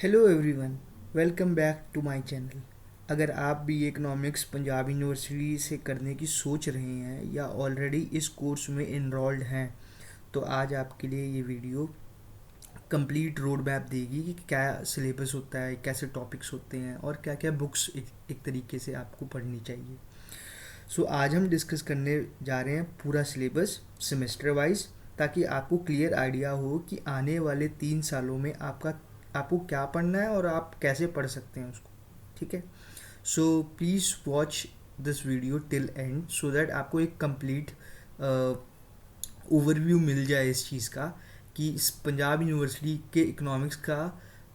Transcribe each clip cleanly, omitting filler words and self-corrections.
Hello everyone, welcome back to my channel. अगर आप भी इकोनॉमिक्स पंजाब यूनिवर्सिटी से करने की सोच रहे हैं या ऑलरेडी इस कोर्स में इनरोल्ड हैं, तो आज आपके लिए ये वीडियो कंप्लीट रोड मैप देगी कि क्या सिलेबस होता है, कैसे टॉपिक्स होते हैं और क्या क्या बुक्स एक तरीके से आपको पढ़नी चाहिए। आज हम डिस्कस करने जा रहे हैं पूरा सिलेबस सेमेस्टर वाइज, ताकि आपको क्लियर आइडिया हो कि आने वाले 3 सालों में आपको क्या पढ़ना है और आप कैसे पढ़ सकते हैं उसको। ठीक है, so please watch this video till and so that आपको एक कंप्लीट ओवरव्यू मिल जाए इस चीज़ का कि इस पंजाब यूनिवर्सिटी के इकोनॉमिक्स का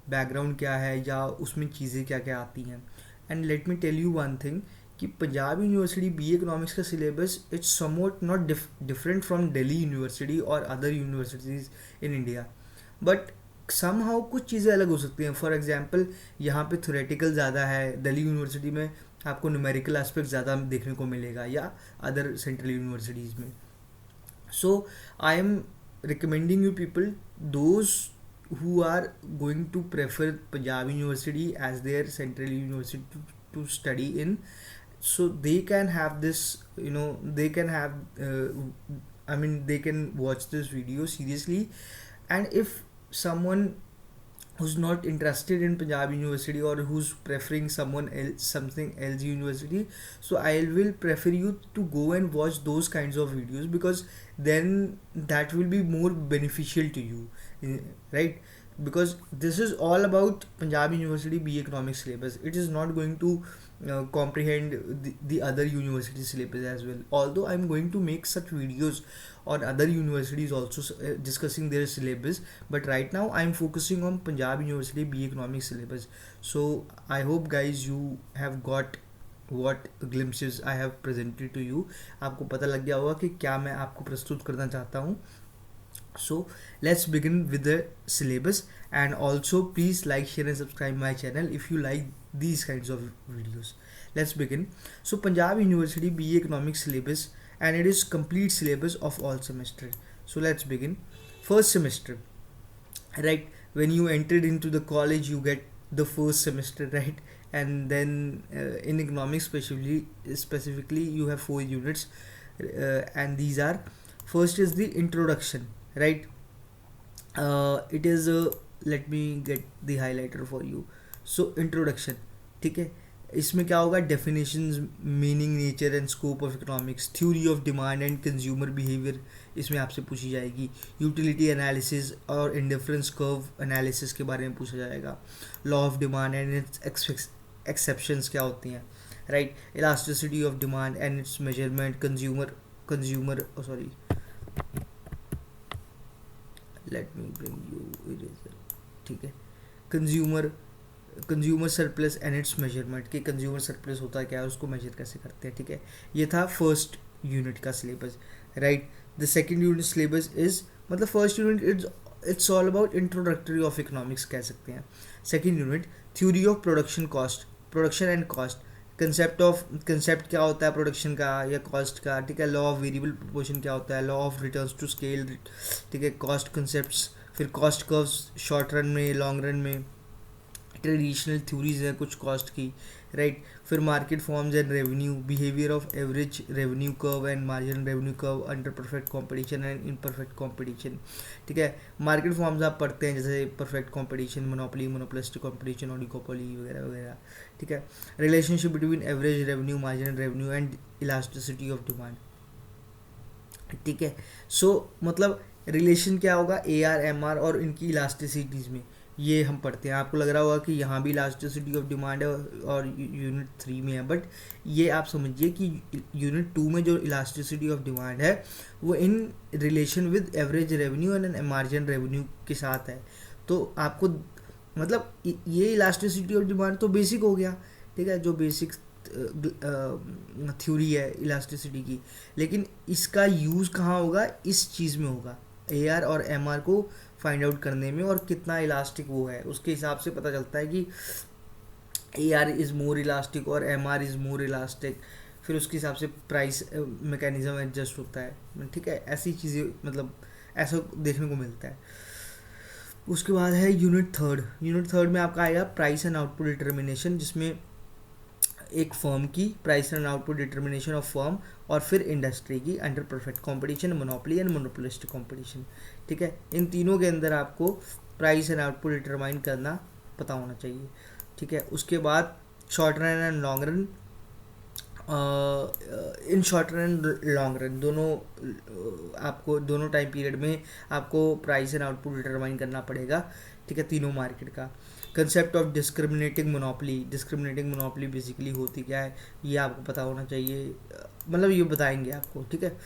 बैकग्राउंड क्या है या उसमें चीज़ें क्या क्या आती हैं। And let me tell you one thing कि पंजाब यूनिवर्सिटी बी इकोनॉमिक्स का syllabus it's something not different from Delhi university और other universities in India, but somehow कुछ चीज़ें अलग हो सकती हैं। फॉर एग्जांपल, यहाँ पे थ्योरेटिकल ज़्यादा है, दिल्ली यूनिवर्सिटी में आपको न्यूमेरिकल एस्पेक्ट ज़्यादा देखने को मिलेगा या अदर सेंट्रल यूनिवर्सिटीज़ में। So I am recommending you people, those who are going to prefer Punjab University as their central university to study in, so they can have this, they can have they can watch this video seriously. And if someone who's not interested in Punjab University or who's preferring something else university, so I will prefer you to go and watch those kinds of videos, because then that will be more beneficial to you, right? Because this is all about Punjab University B economics syllabus. It is not going to comprehend the other university syllabus as well, although I'm going to make such videos on other universities also discussing their syllabus, but right now I'm focusing on Punjab University B economics syllabus. So I hope guys you have got what glimpses I have presented to you. आपको पता लग गया होगा कि क्या मैं आपको प्रस्तुत करना चाहता हूँ. So let's begin with the syllabus, and also please like, share and subscribe my channel if you like these kinds of videos. Let's begin. So Punjab University BE Economics syllabus, and it is complete syllabus of all semester. So let's begin. First semester, right? When you entered into the college, you get the first semester, right? And then in economics specifically you have 4 units, and these are: first is the introduction, right? It is let me get the highlighter for you. So introduction, ठीक है, इसमें क्या होगा? Definitions, meaning, nature and scope of economics, theory of demand and consumer behaviour इसमें आपसे पूछी जाएगी। Utility analysis और इंडिफरेंस कर्व एनालिसिस के बारे में पूछा जाएगा। Law of demand and it's exceptions क्या होती हैं, right? Elasticity of demand and it's measurement, consumer sorry, let me bring you eraser, ठीक है। Consumer surplus and it's measurement, कि कंज्यूमर सरप्लस होता है क्या है, उसको मेजर कैसे करते हैं, ठीक है। ये था फर्स्ट यूनिट का syllabus, right. The second unit syllabus is, मतलब first unit it's all about introductory of economics कह सकते हैं। Second unit theory of production and cost, concept क्या होता है प्रोडक्शन का या कॉस्ट का, ठीक है। लॉ ऑफ वेरिएबल प्रोपोर्शन क्या होता है, law of returns to scale, ठीक है। कॉस्ट कंसेप्ट्स, फिर कॉस्ट कर्व्स शॉर्ट रन में, लॉन्ग रन में, ट्रेडिशनल थ्योरीज हैं कुछ कॉस्ट की, राइट। फिर market forms and revenue, behaviour of average revenue curve and marginal revenue curve under perfect competition and imperfect competition, ठीक है। Market forms आप पढ़ते हैं जैसे perfect competition, monopoly, monopolistic competition, oligopoly वगैरह वगैरह, ठीक है। Relationship between average revenue, marginal revenue and elasticity of demand, ठीक है। सो मतलब रिलेशन क्या होगा AR, MR और इनकी इलास्टिसिटीज़ में, ये हम पढ़ते हैं। आपको लग रहा होगा कि यहाँ भी इलास्टिसिटी ऑफ डिमांड है और यूनिट 3 में है, बट ये आप समझिए कि यूनिट 2 में जो इलास्टिसिटी ऑफ डिमांड है वो in relation with average revenue and margin revenue के साथ है। तो आपको मतलब ये इलास्टिसिटी ऑफ डिमांड तो बेसिक हो गया, ठीक है, जो बेसिक थ्योरी है इलास्टिसिटी की, लेकिन इसका यूज़ कहाँ होगा? इस चीज़ में होगा, AR और MR को फाइंड आउट करने में, और कितना इलास्टिक वो है उसके हिसाब से पता चलता है कि AR इज़ मोर इलास्टिक और MR इज़ मोर इलास्टिक, फिर उसके हिसाब से प्राइस मैकेनिज्म एडजस्ट होता है, ठीक है। ऐसी चीज़ें मतलब ऐसा देखने को मिलता है। उसके बाद है यूनिट थर्ड। यूनिट थर्ड में आपका आएगा प्राइस एंड आउटपुट डिटर्मिनेशन, जिसमें एक फर्म की price and output determination of firm, और फिर इंडस्ट्री की under perfect competition, monopoly and monopolistic competition. ठीक है, इन तीनों के अंदर आपको प्राइस एंड आउटपुट डिटरमाइन करना पता होना चाहिए। ठीक है, उसके बाद short run and long run. In short run and long run दोनों आपको दोनों टाइम पीरियड में आपको प्राइस एंड आउटपुट डिटरमाइन करना पड़ेगा। ठीक है, तीनों मार्केट का। Concept of discriminating monopoly. Discriminating monopoly basically होती क्या है ये आपको पता होना चाहिए, मतलब ये बताएंगे आपको। ठीक है,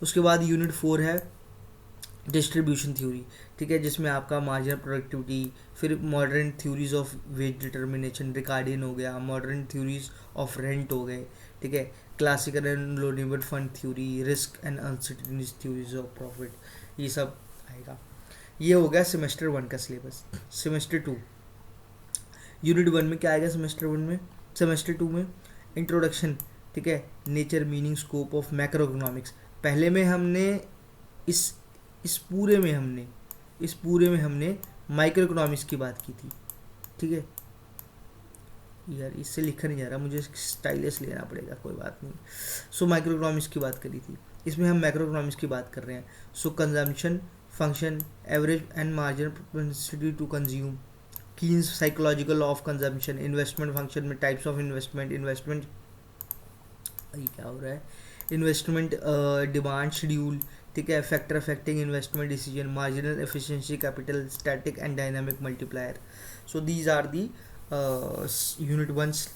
उसके बाद यूनिट 4 है डिस्ट्रीब्यूशन थ्योरी। ठीक है, जिसमें आपका मार्जिनल प्रोडक्टिविटी, फिर modern theories of wage determination, Ricardian हो गया, मॉडर्न थ्योरीज ऑफ रेंट हो गए। ठीक है, classical and low limit fund theory, risk and uncertainty theories of profit, ये सब आएगा। ये हो गया सेमेस्टर 1 का सिलेबस। सेमेस्टर 2, यूनिट 1 में क्या आएगा सेमेस्टर 1 में, सेमेस्टर 2 में इंट्रोडक्शन। ठीक है, nature meaning scope of macro economics. पहले में हमने इस इस पूरे में हमने माइक्रो इकोनॉमिक्स की बात की थी। ठीक है यार, इससे लिखा नहीं जा रहा, मुझे स्टाइलिश लेना पड़ेगा, कोई बात नहीं। सो माइक्रो इकोनॉमिक्स की बात करी थी, इसमें हम मैक्रो इकोनॉमिक्स की बात कर रहे हैं। So consumption function, average and marginal propensity to consume, Keynes psychological of consumption, investment function में टाइप्स ऑफ इन्वेस्टमेंट ये क्या हो रहा है, इन्वेस्टमेंट डिमांड शेड्यूल। ठीक है, factor affecting investment decision, marginal efficiency, capital, static and dynamic multiplier. So these are the unit 1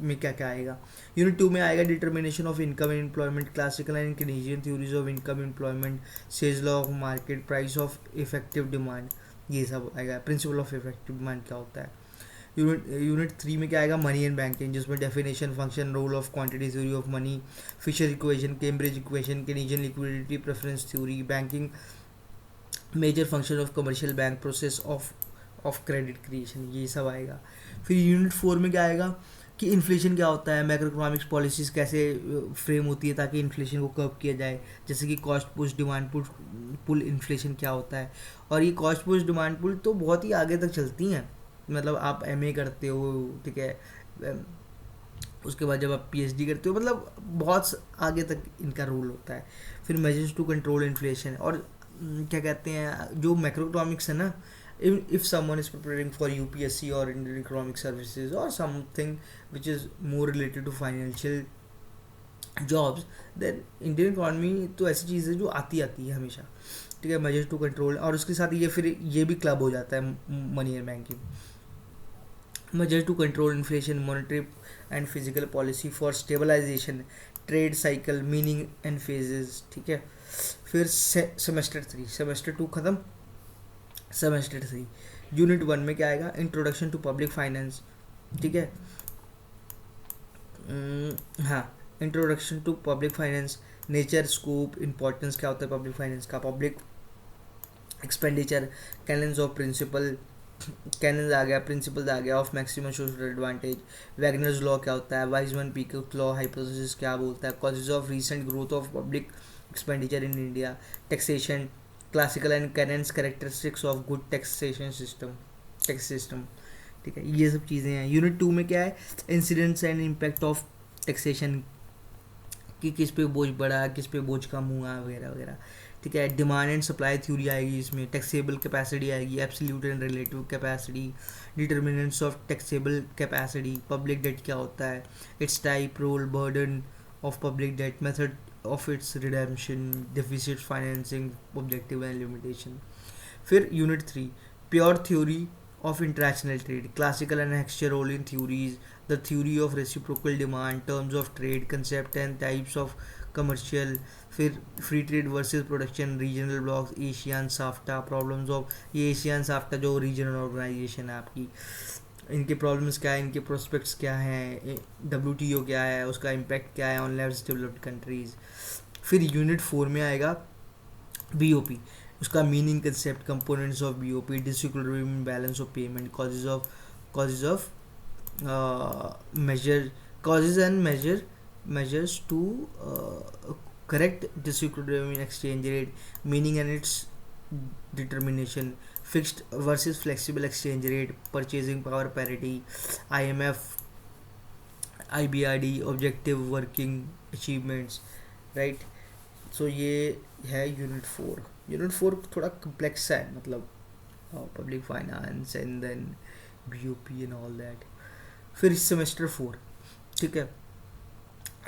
में क्या क्या आएगा। यूनिट 2 में आएगा determination of income and employment, classical and Keynesian theories of income employment, Say's law of market, price of effective demand, ये सब आएगा। Principle of effective demand क्या होता है। यूनिट 3 में क्या आएगा, मनी एंड बैंकिंग, जिसमें definition, function, role of quantity theory of money, Fisher equation, Cambridge equation, Keynesian liquidity preference theory, banking, major function of commercial bank, process of credit creation, ये सब आएगा। फिर यूनिट 4 में क्या आएगा कि इन्फ्लेशन क्या होता है, मैक्रो इकोनॉमिक्स पॉलिसीज़ कैसे फ्रेम होती है ताकि इन्फ्लेशन को कर्व किया जाए, जैसे कि cost push demand pull inflation क्या होता है। और ये कॉस्ट पुश डिमांड पुल तो बहुत ही आगे तक चलती हैं, मतलब आप एमए करते हो, ठीक है, उसके बाद जब आप पीएचडी करते हो, मतलब बहुत आगे तक इनका रोल होता है। फिर मेजर्स टू कंट्रोल इन्फ्लेशन, और क्या कहते हैं जो मैक्रो इकोनॉमिक्स है ना, if someone is preparing for UPSC or Indian Economic Services or something which is more related to financial jobs, then Indian economy तो ऐसी चीज़ है जो आती है हमेशा। ठीक है, मेजर्स टू कंट्रोल, और उसके साथ ये फिर ये भी क्लब हो जाता है money and banking. Measures to control inflation, monetary and physical policy for stabilisation, trade cycle, meaning and phases. ठीक है, फिर सेमेस्टर 2 ख़त्म। सेमेस्टर 3 यूनिट 1 में क्या आएगा, इंट्रोडक्शन टू पब्लिक फाइनेंस। ठीक है, हाँ, introduction to public finance, nature, scope, importance क्या होता है पब्लिक फाइनेंस का, public expenditure, canons of principle, canons आ गया, प्रिंसिपल्स आ गया of maximum social advantage, Wagner's law क्या होता है, वाइजमैन पीकॉक लॉ हाइपोथेसिस क्या बोलता है, causes of recent growth of public expenditure in India, taxation, classical and currents characteristics of good taxation tax system. ठीक है, ये सब चीज़ें हैं। यूनिट 2 में क्या है, incidents and impact of taxation, कि किस पे बोझ बढ़ा, किस पे बोझ कम हुआ, वगैरह वगैरह। ठीक है, डिमांड एंड सप्लाई थ्योरी आएगी इसमें, टैक्सेबल कैपेसिटी आएगी, absolute and relative capacity, determinants of taxable capacity, public debt क्या होता है, it's type, role, burden of public debt, method of its redemption, deficit financing, objective and limitation. फिर unit 3 pure theory of international trade, classical and exchange role in theories, the theory of reciprocal demand, terms of trade, concept and types of commercial, फिर free trade versus production, regional blocks, Asian SAFTA, problems of, ये Asian SAFTA जो regional organisation है आपकी, इनके problems क्या है, इनके prospects क्या हैं, WTO क्या है, उसका इम्पैक्ट क्या है ऑन लेस डेवलप्ड कंट्रीज़। फिर यूनिट 4 में आएगा BOP, उसका meaning, concept, components of BOP, disequilibrium, balance of payment, causes of measure, causes and measures to correct disequilibrium in exchange rate, meaning and its determination, fixed versus flexible exchange rate, purchasing power parity, IMF, IBRD, objective working achievements, right. So ये है unit 4। Unit 4 थोड़ा complex है, मतलब public finance and then BOP and all that. फिर semester 4, ठीक है,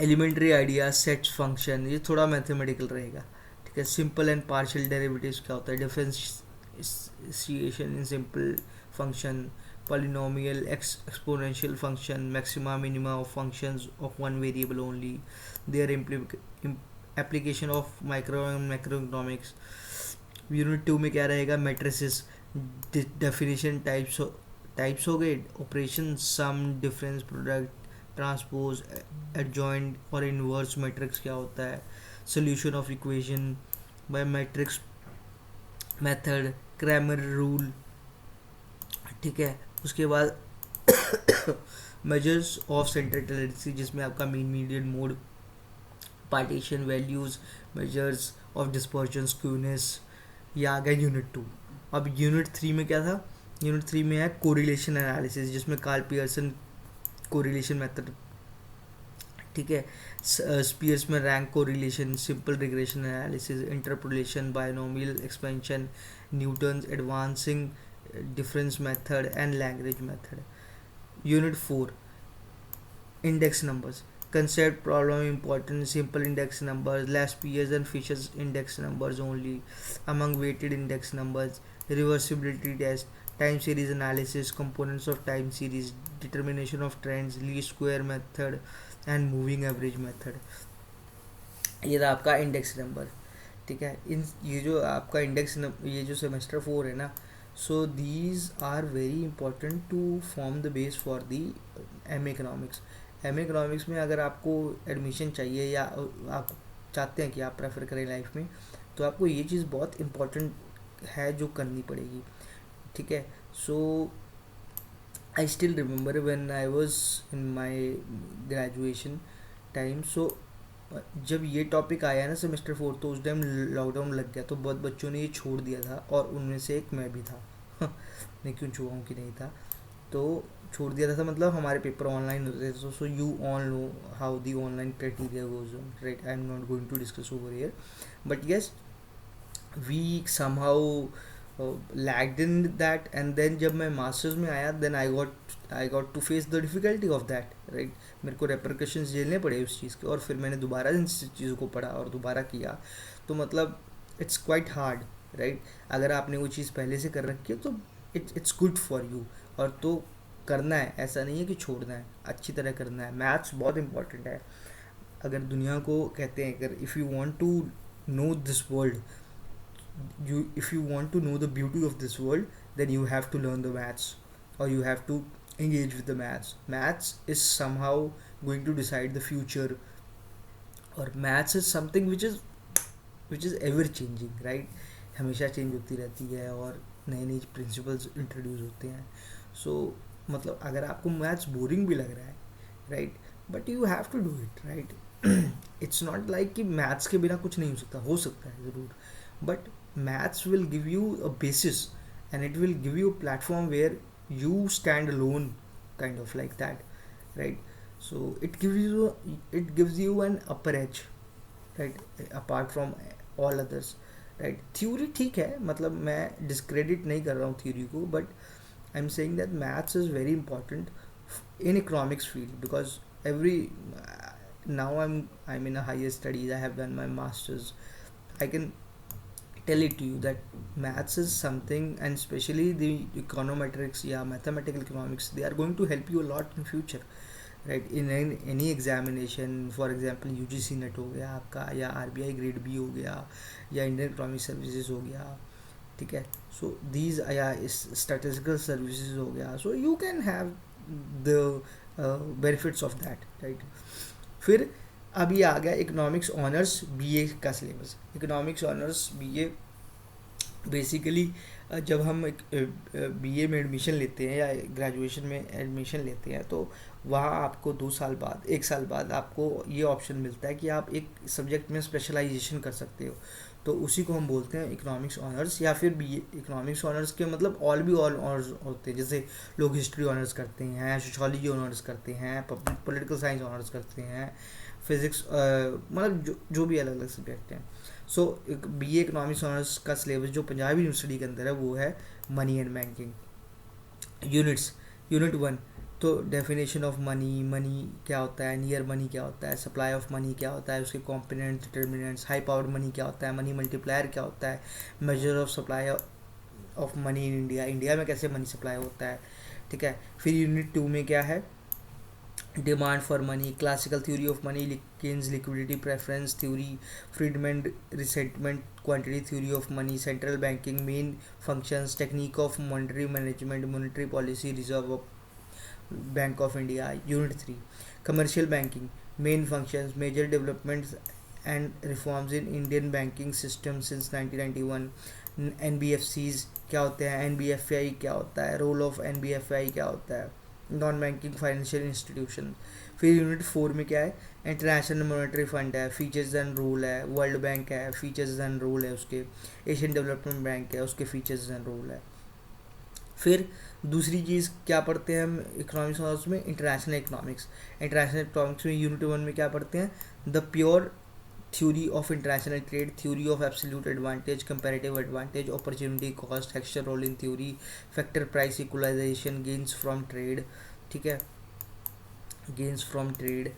elementary idea, sets, function, ये थोड़ा मैथमेटिकल रहेगा, ठीक है। सिंपल एंड पार्शियल डेरिवेटिव्स क्या होता है, differentiation in simple function, polynomial, exponential function, maxima minima of functions of one variable only, their application of micro and macroeconomics। Unit 2 में क्या रहेगा, मेट्रिसेस, डेफिनेशन, टाइप्स हो गए, ऑपरेशन, सम, डिफरेंस, प्रोडक्ट, ट्रांसपोज, एडजॉइंट और inverse matrix क्या होता है, solution of equation by matrix method, Cramer rule, ठीक है। उसके बाद मेजर्स ऑफ सेंटर टेंडेंसी, जिसमें आपका mean, median, mode, partition values, measures of dispersion, skewness. ये आ गया यूनिट 2। अब यूनिट 3 में क्या था, यूनिट 3 में है कोरिलेशन एनालिसिस, जिसमें कार्ल पियर्सन कोरिलेशन मेथड, ठीक है। स्पीयर्स में rank correlation, simple regression analysis, interpolation, binomial expansion, Newton's advancing difference method and Lagrange method. Unit 4 index numbers, concept, problem, importance, simple index numbers, less Pearson and Fisher's index numbers only, among weighted index numbers, reversibility test, time series analysis, components of time series, determination of trends, least square method and moving average method। ये था आपका index number, ठीक है। इन ये जो आपका ये जो सेमेस्टर 4 है ना, so these are very important to form the base for the MA economics. MA economics में अगर आपको एडमिशन चाहिए या आप चाहते हैं कि आप प्रेफर करें लाइफ में, तो आपको ये चीज़ बहुत इम्पोर्टेंट है जो करनी पड़ेगी, ठीक है। So I still remember when I was in my graduation time, so जब ये टॉपिक आया ना सेमेस्टर 4, तो उस टाइम लॉकडाउन लग गया, तो बहुत बच्चों ने ये छोड़ दिया था, और उनमें से एक मैं भी था मैं क्यों छुआऊँ कि नहीं था, तो छोड़ दिया था। मतलब हमारे पेपर ऑनलाइन होते थे, so you all know how the online criteria goes on, right. I am not going to discuss over here, but yes we somehow lagged in that. And then जब मैं मास्टर्स में आया, then I got to face the difficulty of that, right. मेरे को repercussions झेलने पड़े उस चीज़ के, और फिर मैंने दोबारा इन चीज़ों को पढ़ा और दोबारा किया, तो मतलब इट्स क्वाइट हार्ड, राइट। अगर आपने वो चीज़ पहले से कर रखी है तो इट्स गुड फॉर यू, और तो करना है, ऐसा नहीं है कि छोड़ना है, अच्छी तरह करना है। मैथ्स बहुत इंपॉर्टेंट है। अगर दुनिया को कहते हैं, अगर if you want to know this world, if you want to know the beauty of this world, then you have to learn the maths, or you have to engage with the maths is somehow going to decide the future, or maths is something which is ever changing, right। हमेशा change होती रहती है, और नए नए principles introduce होते हैं। सो मतलब अगर आपको मैथ्स बोरिंग भी लग रहा है, right, but you have to do it, right. It's not like कि मैथ्स के बिना कुछ नहीं हो सकता है ज़रूर, but maths will give you a basis, and it will give you a platform where you stand alone, kind of like that, right। So it gives you an upper edge, right, apart from all others, right। theory ठीक है, मतलब मैं discredit नहीं कर रहा हूँ theory को, but I'm saying that maths is very important in economics field, because now I'm in a higher studies, I have done my masters, I can tell it to you that maths is something, and especially the econometrics या mathematical economics, they are going to help you a lot in future, right। in any examination, for example UGC net हो गया आपका, या RBI grade B हो गया, या Indian economic services हो गया, ठीक है। सो दीज या स्टैटिस्टिकल सर्विसेज हो गया, so you can have the benefits of that, right. फिर अभी आ गया इकोनॉमिक्स ऑनर्स BA का syllabus. Economics honours BA basically जब हम BA में एडमिशन लेते हैं या ग्रेजुएशन में एडमिशन लेते हैं, तो वहाँ आपको 2 साल बाद, 1 साल बाद आपको ये ऑप्शन मिलता है कि आप एक सब्जेक्ट में स्पेशलाइजेशन कर सकते हो। तो उसी को हम बोलते हैं इकोनॉमिक्स ऑनर्स या फिर बी ए। इकोनॉमिक्स ऑनर्स के मतलब ऑल ऑनर्स होते हैं, जैसे लोग हिस्ट्री ऑनर्स करते हैं, सोशोलॉजी ऑनर्स करते हैं, पॉलिटिकल साइंस ऑनर्स करते हैं, फिजिक्स, मतलब जो भी अलग अलग सब्जेक्ट हैं। सो एक बी ए इकोनॉमिक्स ऑनर्स का सिलेबस जो पंजाब यूनिवर्सिटी के अंदर है वो है money and banking. Units, unit 1, तो डेफिनेशन ऑफ मनी, मनी क्या होता है, नियर मनी क्या होता है, सप्लाई ऑफ मनी क्या होता है, उसके components, determinants, high powered money क्या होता है, मनी मल्टीप्लायर क्या होता है, measure of supply of money in India, India में कैसे मनी सप्लाई होता है, ठीक है। फिर यूनिट 2 में क्या है, demand for money, classical theory of money, Keynes liquidity preference theory, Friedman restatement quantity theory of money, central banking main functions, technique of monetary management, monetary policy, reserve of bank of India. Unit 3, commercial banking main functions, major developments and reforms in Indian banking system since 1991, NBFCs क्या होते हैं, NBFI क्या होता है, role of NBFI क्या होता है, non banking financial institution. फिर यूनिट 4 में क्या है, इंटरनेशनल मॉनेटरी फंड है, फीचर्स एंड रोल है, वर्ल्ड बैंक है, फीचर्स एंड रोल है उसके, एशियन डेवलपमेंट बैंक है, उसके फीचर्स एंड रोल है। फिर दूसरी चीज़ क्या पढ़ते हैं हम इकोनॉमिक्स ऑनर्स में, इंटरनेशनल इकोनॉमिक्स। इंटरनेशनल इकोनॉमिक्स में यूनिट 1 में क्या पढ़ते हैं, the pure theory of international trade, theory of absolute advantage, comparative advantage, opportunity cost, extra role in theory, factor price equalisation, gains from trade, ठीक है, gains from trade.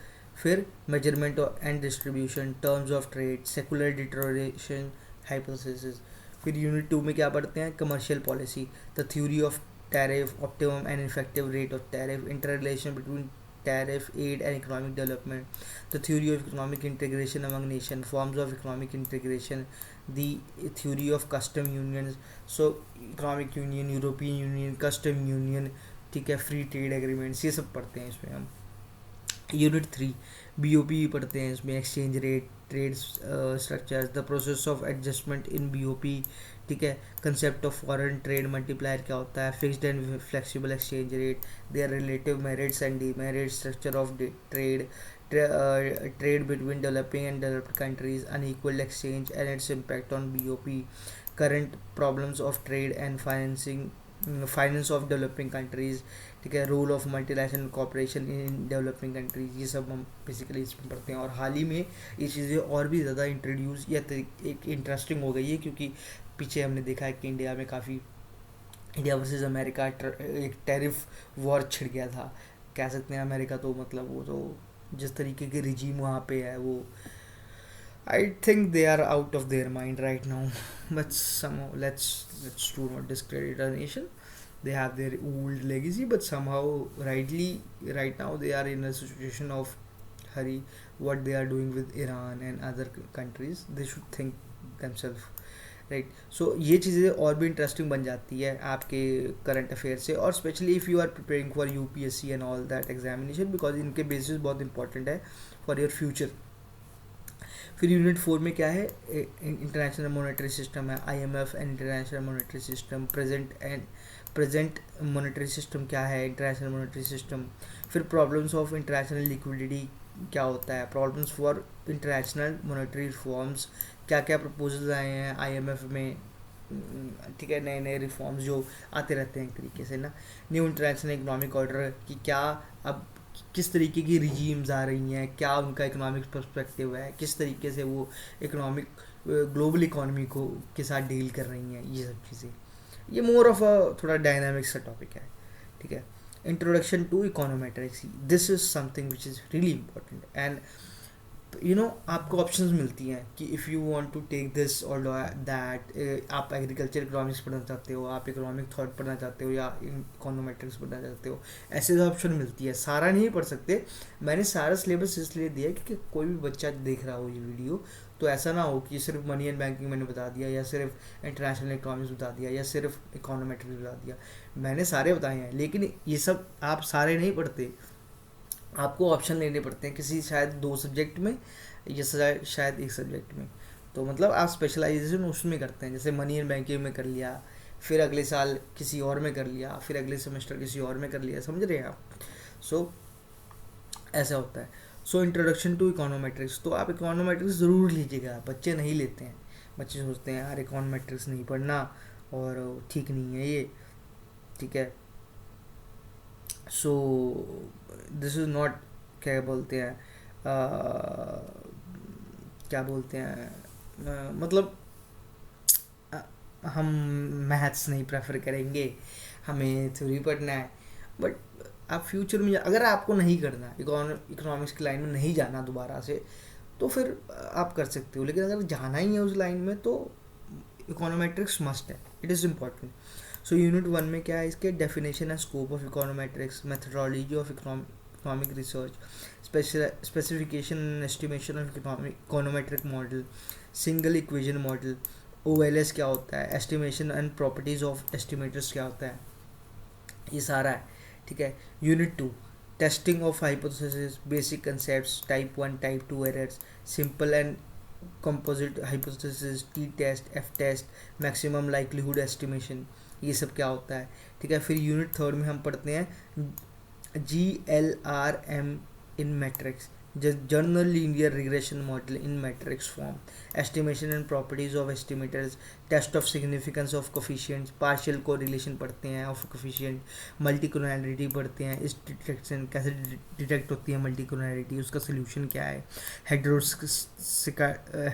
फिर measurement and distribution, terms of trade, secular deterioration hypothesis. फिर unit 2 में क्या पढ़ते हैं, commercial policy, the theory of tariff, optimum and effective rate of tariff, inter relation between tariff, aid and economic development, the theory of economic integration among nations, forms of economic integration, the theory of custom unions, so economic union, European Union, custom union, ठीक है, free trade agreements, ये सब पढ़ते हैं इसमें हम। Unit 3 BOP पढ़ते हैं इसमें, exchange rate, trade structures, the process of adjustment in BOP, ठीक है, concept of foreign trade multiplier क्या होता है, fixed and flexible exchange rate, their relative merits and demerits, structure of trade, trade between developing and developed countries, unequal exchange and its impact on BOP, current problems of trade and finance of developing countries, ठीक है, role of multinational corporation in developing countries, ये सब हम basically इसमें पढ़ते हैं। और हाल ही में ये चीज़ें और भी ज़्यादा इंट्रोड्यूस या एक इंटरेस्टिंग हो गई है, क्योंकि पीछे हमने देखा है कि इंडिया में काफ़ी, इंडिया वर्सेस अमेरिका एक टैरिफ वॉर छिड़ गया था, कह सकते हैं। अमेरिका तो मतलब वो तो जिस तरीके के रिजीम वहाँ पे है, वो I think they are out of their mind right now. But somehow, let's do not discredit our nation. They have their old legacy, but somehow, right now they are in a situation of hurry. What they are doing with Iran and other countries, they should think themselves. Right, so ये चीज़ें और भी interesting बन जाती है आपके current affair से, और specially if you are preparing for UPSC and all that examination, because इनके बेसिस बहुत इंपॉर्टेंट है फॉर योर फ्यूचर। फिर यूनिट 4 में क्या है, इंटरनेशनल मॉनेटरी सिस्टम है, IMF and international monetary system, present monetary system क्या है, इंटरनेशनल मॉनेटरी सिस्टम। फिर प्रॉब्लम्स ऑफ इंटरनेशनल लिक्विडिटी क्या होता है, problems for international monetary reforms, क्या क्या प्रपोजल्स आए हैं IMF में, ठीक है, नए नए रिफॉर्म्स जो आते रहते हैं एक तरीके से ना, न्यू इंटरनेशनल इकोनॉमिक ऑर्डर कि क्या अब किस तरीके की रिजीम्स आ रही हैं, क्या उनका इकोनॉमिक पर्सपेक्टिव है, किस तरीके से वो इकोनॉमिक ग्लोबल इकोनॉमी को के साथ डील कर रही हैं, ये सब चीज़ें। ये मोर ऑफ अ थोड़ा डायनामिक सा टॉपिक है, ठीक है। Introduction to econometrics, this is something which is really important, and आपको ऑप्शंस मिलती हैं कि if you want to take this और दैट, आप एग्रीकल्चर इकोनॉमिक्स पढ़ना चाहते हो, आप इकोनॉमिक थॉट पढ़ना चाहते हो, या इकोनोमेट्रिक्स पढ़ना चाहते हो, ऐसे ऑप्शन मिलती है। सारा नहीं पढ़ सकते, मैंने सारा सिलेबस इसलिए दिया कि कोई भी बच्चा देख रहा हो ये वीडियो तो ऐसा ना हो कि सिर्फ मनी एंड बैंकिंग मैंने बता दिया, या सिर्फ इंटरनेशनल इकोनॉमिक्स बता दिया, या सिर्फ इकोनोमेट्रिक्स बता दिया। मैंने सारे बताए हैं, लेकिन ये सब आप सारे नहीं पढ़ते, आपको ऑप्शन लेने पड़ते हैं, किसी शायद 2 सब्जेक्ट में या शायद 1 सब्जेक्ट में। तो मतलब आप स्पेशलाइजेशन उसमें करते हैं, जैसे मनी एंड बैंकिंग में कर लिया, फिर अगले साल किसी और में कर लिया, फिर अगले सेमेस्टर किसी और में कर लिया, समझ रहे हैं आप। सो ऐसा होता है। सो इंट्रोडक्शन टू इकोनोमेट्रिक्स, तो आप इकोनोमेट्रिक्स ज़रूर लीजिएगा, बच्चे नहीं लेते हैं, बच्चे सोचते हैं यार इकोनॉमेट्रिक्स नहीं पढ़ना और ठीक नहीं है ये, ठीक है। सो दिस इज़ नॉट, क्या बोलते हैं, क्या बोलते हैं, मतलब अ, हम मैथ्स नहीं प्रेफर करेंगे, हमें थ्योरी पढ़ना है। बट आप फ्यूचर में अगर आपको नहीं करना, इकोनॉमिक्स की लाइन में नहीं जाना दोबारा से, तो फिर आप कर सकते हो। लेकिन अगर जाना ही है उस लाइन में तो इकोनोमेट्रिक्स मस्ट है, it is important. So unit 1 में क्या है, इसके definition and scope of econometrics, methodology of economic research, specification and estimation of econometric model, single equation model, OLS क्या होता है, estimation and properties of estimators क्या होता है, ये सारा है, ठीक है। यूनिट 2, testing of hypothesis, basic concepts, type 1 type 2 errors, simple and composite hypothesis, t test, F test, maximum likelihood estimation, ये सब क्या होता है, ठीक है। फिर यूनिट 3 में हम पढ़ते हैं GLRM in matrix, general linear regression model in matrix form, estimation and properties of estimators, test of significance of coefficients, partial correlation पढ़ते हैं ऑफ कोफिशिएंट, मल्टीकोनैलिटी पढ़ते हैं, इस डिटेक्शन कैसे डिटेक्ट होती है मल्टीकोनैलिटी, उसका सोल्यूशन क्या है,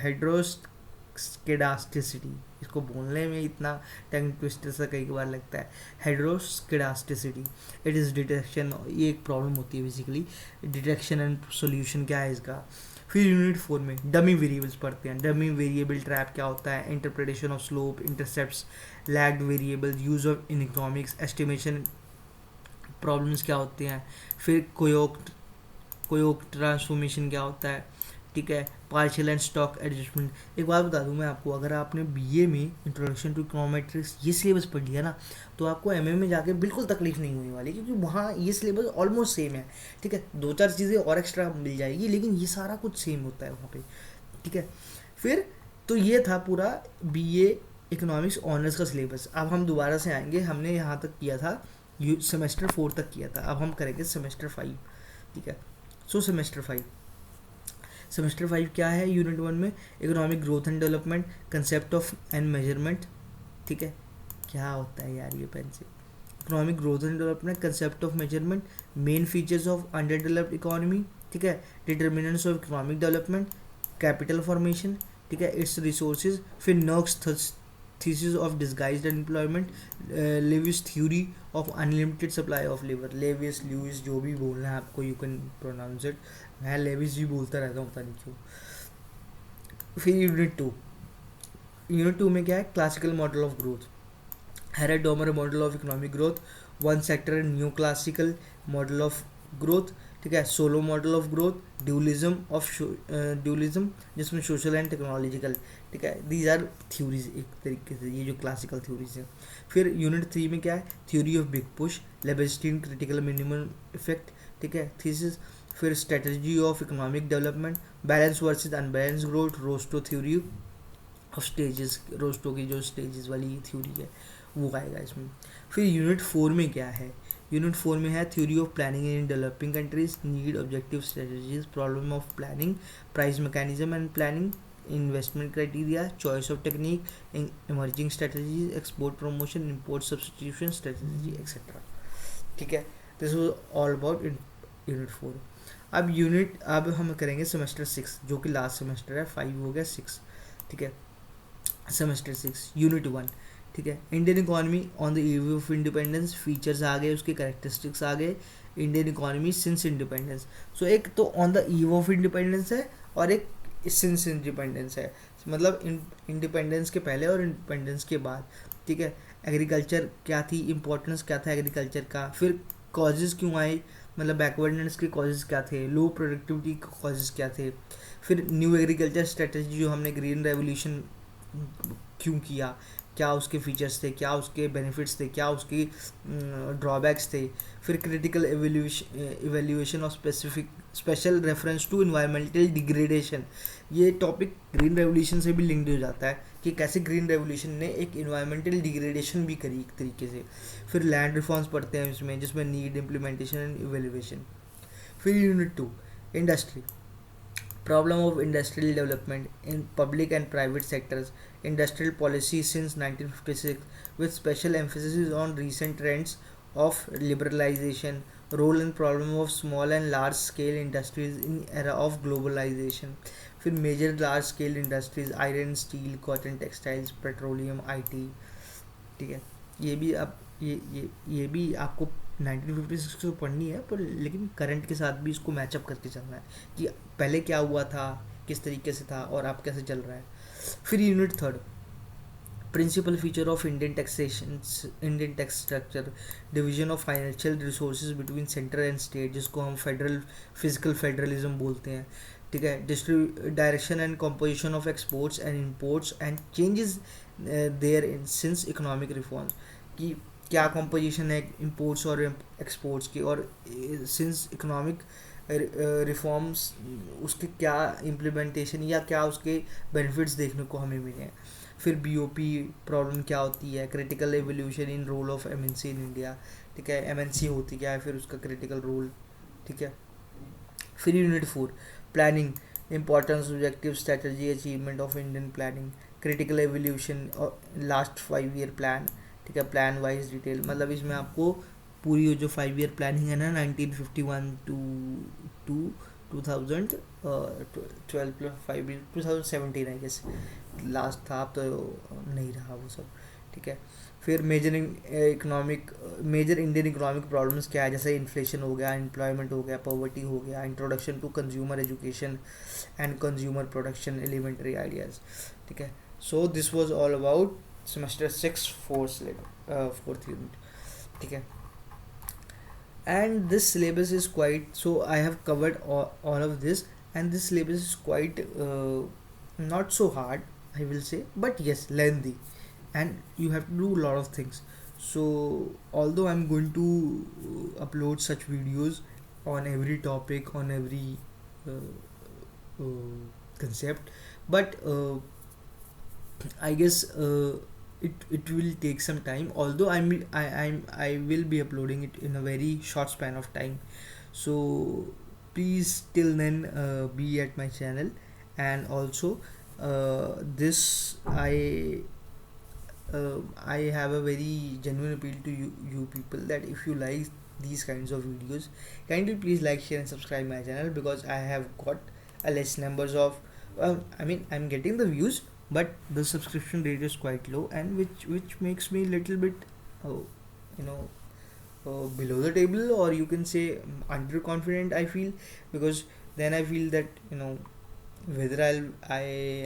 हेड्रोस्केडास्टिसिटी, इसको बोलने में इतना टंग ट्विस्टर सा कई बार लगता है, हेड्रोस्केडास्टिसिटी, इट इज़ डिटेक्शन, ये एक प्रॉब्लम होती है बेसिकली, डिटेक्शन एंड सॉल्यूशन क्या है इसका। फिर यूनिट 4 में डमी वेरिएबल्स पढ़ते हैं, डमी वेरिएबल ट्रैप क्या होता है, interpretation of slope, intercepts, lagged variable, use of in economics, estimation problems क्या होते हैं, फिर कोयोक ट्रांसफॉर्मेशन क्या होता है, ठीक है, पार्शियल एंड स्टॉक एडजस्टमेंट। एक बात बता दूं मैं आपको, अगर आपने बीए में इंट्रोडक्शन टू इकोनॉमेट्रिक्स ये सिलेबस पढ़ लिया ना, तो आपको एमए में जाके बिल्कुल तकलीफ नहीं होने वाली, क्योंकि वहाँ ये सिलेबस ऑलमोस्ट सेम है, ठीक है। 2-4 चीज़ें और एक्स्ट्रा मिल जाएगी, लेकिन ये सारा कुछ सेम होता है वहाँ पे, ठीक है। फिर तो ये था पूरा बीए इकोनॉमिक्स ऑनर्स का सिलेबस। अब हम दोबारा से आएंगे, हमने यहाँ तक किया था, सेमेस्टर 4 तक किया था, अब हम करेंगे सेमेस्टर 5, ठीक है। सो सेमेस्टर 5 क्या है, यूनिट 1 में economic growth and development, concept of and measurement, ठीक है। क्या होता है यार ये पेन से, economic growth and development, concept of measurement, main features of under developed economy, ठीक है, determinants of economic development, capital formation, ठीक है, इट्स रिसोर्सेज, फिर Nurkse thesis of disguised employment, Lewis theory of unlimited supply of labour, Lewis Lewis जो भी बोलना है आपको, यू कैन प्रोनाउंस इट, मैं लेविस भी बोलता रहता हूँ, पता नहीं क्यों। फिर यूनिट 2 में क्या है, classical model of growth, Harrod Domar model of economic growth, one sector new classical model of growth, ठीक है, Solow model of growth, dualism जिसमें सोशल एंड टेक्नोलॉजिकल, ठीक है, दीज आर थ्योरीज एक तरीके से, ये जो क्लासिकल थ्योरीज हैं। फिर यूनिट 3 में क्या है, theory of big push, Leibenstein critical minimum effect, ठीक है, थीसिस। फिर strategy of economic development, balance versus unbalance growth, Rostow theory of stages, Rostow की जो स्टेजेस वाली थ्योरी है वो आएगा इसमें। फिर यूनिट 4 में क्या है, यूनिट 4 में है theory of planning in developing countries, need, objective, strategies, problem of planning, price mechanism and planning, investment criteria, choice of technique, emerging strategies, export promotion, import substitution strategy etcetera, ठीक है। This was all about unit 4। अब हम करेंगे semester 6, जो कि last semester है, 5 हो गया 6, ठीक है। सेमेस्टर 6 यूनिट 1, ठीक है, Indian economy on the eve of independence, features आ गए, उसके कैरेक्टरिस्टिक्स आ गए, Indian economy since independence. So एक तो on the eve of independence है और एक सिंस इंडिपेंडेंस है, मतलब इंडिपेंडेंस के पहले और इंडिपेंडेंस के बाद, ठीक है। एग्रीकल्चर क्या थी, इंपॉर्टेंस क्या था एग्रीकल्चर का, फिर कॉजेज़ क्यों आए, मतलब बैकवर्डनेस के कॉजेज़ क्या थे, लो प्रोडक्टिविटी के कॉजेज़ क्या थे, फिर न्यू एग्रीकल्चर स्ट्रेटजी जो हमने ग्रीन रेवोल्यूशन क्यों किया, क्या उसके फीचर्स थे, क्या उसके बेनिफिट्स थे, क्या उसके ड्रॉबैक्स थे, फिर critical evaluation of special reference to environmental degradation, ये टॉपिक ग्रीन रेवोल्यूशन से भी लिंक्ड हो जाता है कि कैसे ग्रीन रेवोल्यूशन ने एक इन्वायरमेंटल डिग्रेडेशन भी करी एक तरीके से। फिर लैंड रिफॉर्म्स पढ़ते हैं इसमें, जिसमें नीड, इम्प्लीमेंटेशन एंड इवेल्यूएशन। फिर unit 2 industry, Problem of industrial development in public and private sectors. Industrial policy since 1956 with special emphasis on recent trends of liberalization. Role and problem of small and large scale industries in era of globalization. फिर major large scale industries iron steel cotton textiles petroleum IT. ठीक है. ये भी आप ये भी आपको 1956 को पढ़नी है पर लेकिन करंट के साथ भी इसको मैचअप करके चलना है कि पहले क्या हुआ था, किस तरीके से था और आप कैसे चल रहा है. फिर unit third, principal feature of Indian taxation, Indian tax structure, division of financial resources between centre and state जिसको हम फेडरल फिजिकल फेडरलिज्म बोलते हैं. ठीक है. Direction and composition of exports and imports and changes there in since economic reforms कि क्या composition है imports और एक्सपोर्ट्स की और सिंस इकोनॉमिक रिफॉर्म्स उसके क्या इम्प्लीमेंटेशन या क्या उसके बेनिफिट्स देखने को हमें मिले हैं. फिर बीओपी प्रॉब्लम क्या होती है, critical evolution in role of MNC in India. ठीक है. एमएनसी होती क्या है, फिर उसका क्रिटिकल रोल. ठीक है. फिर unit 4, planning importance objective strategy achievement of Indian planning, critical evolution और लास्ट 5 ईयर प्लान. ठीक है. प्लान वाइज डिटेल मतलब इसमें आपको पूरी जो 5 ईयर प्लानिंग है ना 1951 to 2012 plus 5 2017 I guess last था, अब तो नहीं रहा वो सब. ठीक है. फिर मेजर इंडियन इकोनॉमिक प्रॉब्लम्स क्या है, जैसे इन्फ्लेशन हो गया, एम्प्लॉयमेंट हो गया, पॉवर्टी हो गया, introduction to consumer education and consumer production, elementary ideas. ठीक है. So this was all about semester 6 fourth unit. ठीक है. And this syllabus is quite, so I have covered all of this and this syllabus is quite not so hard I will say, but yes lengthy and you have to do a lot of things. So although I'm going to upload such videos on every topic, on every concept, but I guess it will take some time, although I will be uploading it in a very short span of time. So please till then be at my channel. And also this I have a very genuine appeal to you people that if you like these kinds of videos, kindly please like, share and subscribe my channel, because I have got a less numbers of I mean I'm getting the views but the subscription rate is quite low, and which makes me a little bit below the table, or you can say underconfident I feel, because then I feel that whether I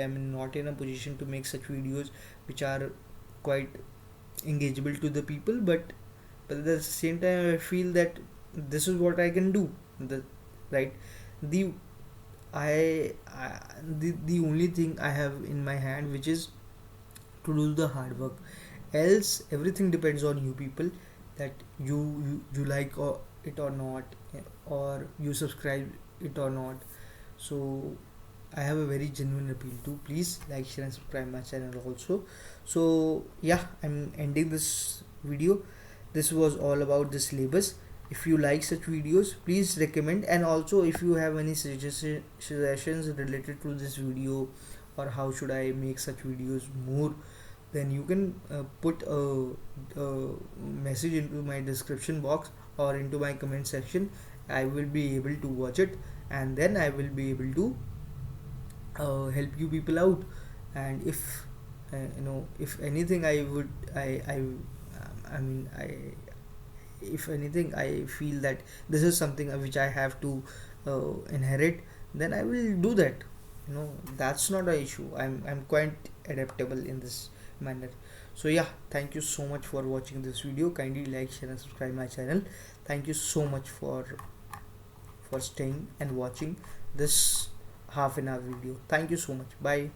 am not in a position to make such videos which are quite engageable to the people, but at the same time I feel that this is what I can do. The the only thing I have in my hand which is to do the hard work, else everything depends on you people, that you like it or not, or you subscribe it or not. So I have a very genuine appeal to please like, share and subscribe my channel also. So yeah, I'm ending this video. This was all about the syllabus. If you like such videos, please recommend, and also if you have any suggestions related to this video or how should I make such videos more, then you can put a message into my description box or into my comment section. I will be able to watch it, and then I will be able to help you people out. And if if anything if anything I feel that this is something which I have to inherit, then I will do that. That's not an issue. I'm quite adaptable in this manner. So yeah, thank you so much for watching this video. Kindly like, share and subscribe my channel. Thank you so much for staying and watching this half an hour video. Thank you so much. Bye.